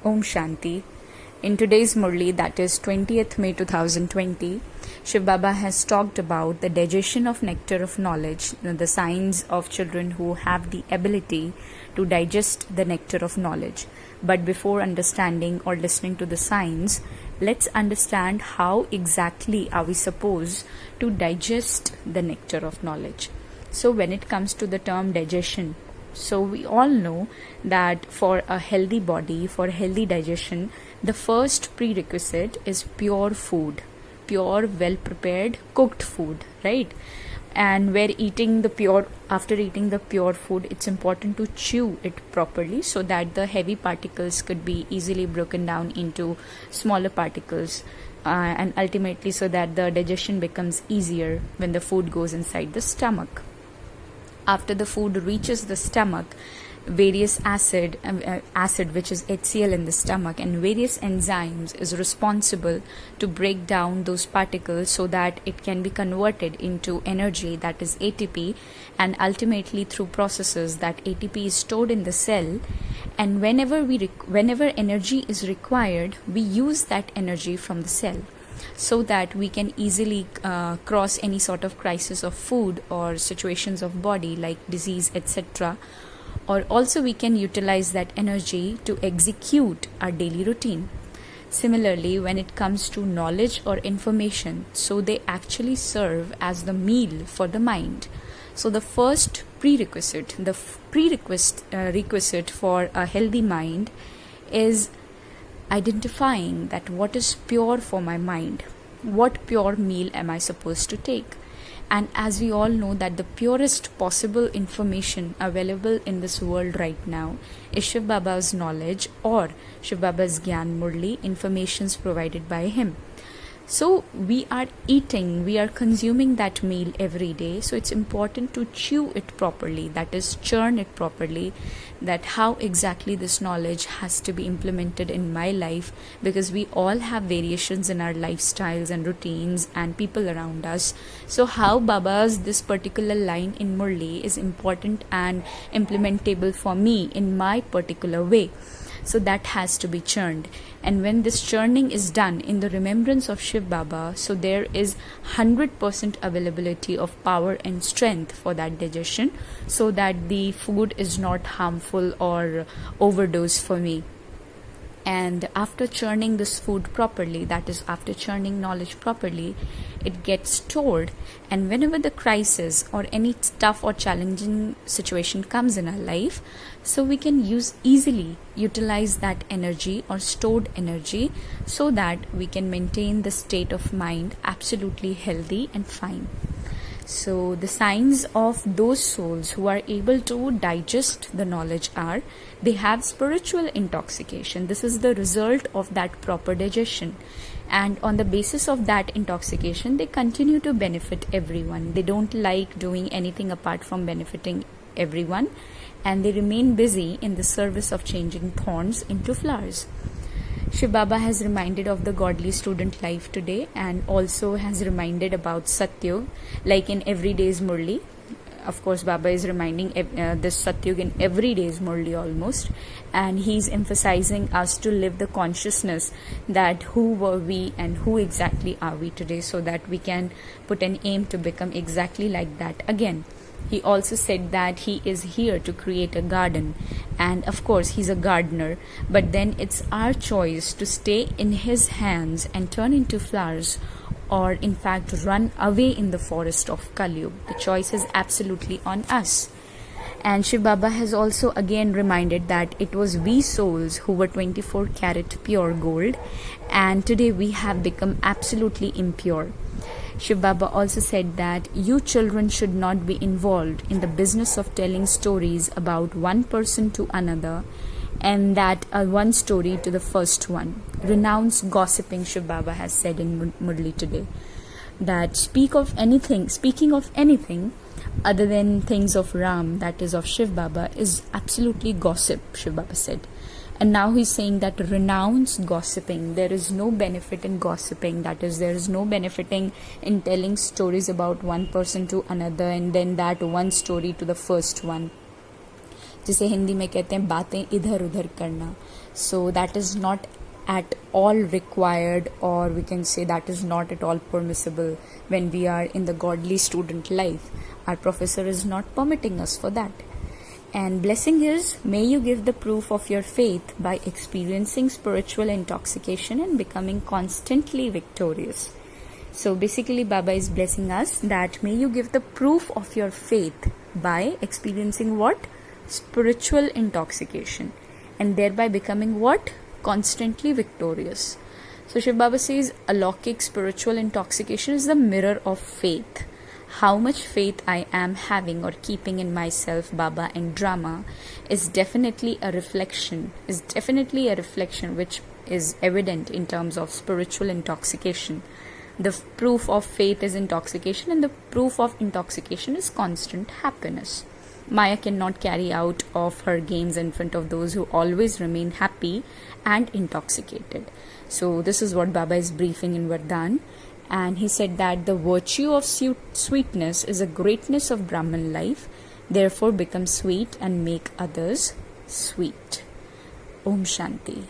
Om Shanti. In today's Murli, that is 20th May 2020, Shiv Baba has talked about the digestion of nectar of knowledge, the signs of children who have the ability to digest the nectar of knowledge. But before understanding or listening to the signs, let's understand how exactly are we supposed to digest the nectar of knowledge. So when it comes to the term digestion, so we all know that for a healthy body, for healthy digestion, the first prerequisite is pure food, pure, well prepared, cooked food, right? And after eating the pure food, it's important to chew it properly so that the heavy particles could be easily broken down into smaller particles, and ultimately so that the digestion becomes easier when the food goes inside the stomach. After the food reaches the stomach, various acid which is HCl in the stomach, and various enzymes is responsible to break down those particles so that it can be converted into energy, that is ATP, and ultimately through processes that ATP is stored in the cell, and whenever energy is required, we use that energy from the cell, so that we can easily cross any sort of crisis of food or situations of body like disease, etc. Or also we can utilize that energy to execute our daily routine. Similarly, when it comes to knowledge or information, so they actually serve as the meal for the mind. So the first requisite for a healthy mind is identifying that what is pure for my mind, what pure meal am I supposed to take. And as we all know that the purest possible information available in this world right now is Shiv Baba's knowledge or Shiv Baba's Gyan Murli, informations provided by him. So we are consuming that meal every day, so it's important to chew it properly, that is churn it properly, that how exactly this knowledge has to be implemented in my life, because we all have variations in our lifestyles and routines and people around us. So how Baba's this particular line in Murli is important and implementable for me in my particular way. So that has to be churned, and when this churning is done in the remembrance of Shiv Baba, so there is 100% availability of power and strength for that digestion, so that the food is not harmful or overdose for me. And after churning this food properly, that is after churning knowledge properly, it gets stored, and whenever the crisis or any tough or challenging situation comes in our life, so we can easily utilize that energy or stored energy, so that we can maintain the state of mind absolutely healthy and fine. So the signs of those souls who are able to digest the knowledge are, they have spiritual intoxication. This is the result of that proper digestion. And on the basis of that intoxication, they continue to benefit everyone. They don't like doing anything apart from benefiting everyone. And they remain busy in the service of changing thorns into flowers. Shiv Baba has reminded of the godly student life today, and also has reminded about Satyug, like in everyday's Murli. Of course, Baba is reminding this Satyug in everyday's Murli almost, and he's emphasizing us to live the consciousness that who were we and who exactly are we today, so that we can put an aim to become exactly like that again. He also said that he is here to create a garden, and of course he's a gardener, but then it's our choice to stay in his hands and turn into flowers, or in fact run away in the forest of Kali. The choice is absolutely on us. And Shiv Baba has also again reminded that it was we souls who were 24 karat pure gold, and today we have become absolutely impure. Shiv Baba also said that you children should not be involved in the business of telling stories about one person to another, and that one story to the first one. Renounce gossiping, Shiv Baba has said in Murli today. That speaking of anything other than things of Ram, that is of Shiv Baba, is absolutely gossip, Shiv Baba said. And now he's saying that renounce gossiping. There is no benefit in gossiping. That is, there is no benefiting in telling stories about one person to another and then that one story to the first one. जिसे हिंदी में कहते हैं बातें इधर उधर करना. So that is not at all required, or we can say that is not at all permissible when we are in the godly student life. Our professor is not permitting us for that. And blessing is, may you give the proof of your faith by experiencing spiritual intoxication and becoming constantly victorious. So basically Baba is blessing us that may you give the proof of your faith by experiencing what? Spiritual intoxication, and thereby becoming what? Constantly victorious. So Shiv Baba says alaukic spiritual intoxication is the mirror of faith. How much faith I am having or keeping in myself, Baba, and drama is definitely a reflection which is evident in terms of spiritual intoxication. The proof of faith is intoxication, and the proof of intoxication is constant happiness. Maya cannot carry out of her games in front of those who always remain happy and intoxicated. So this is what Baba is briefing in Vardhan. And he said that the virtue of sweetness is a greatness of Brahman life. Therefore become sweet and make others sweet. Om Shanti.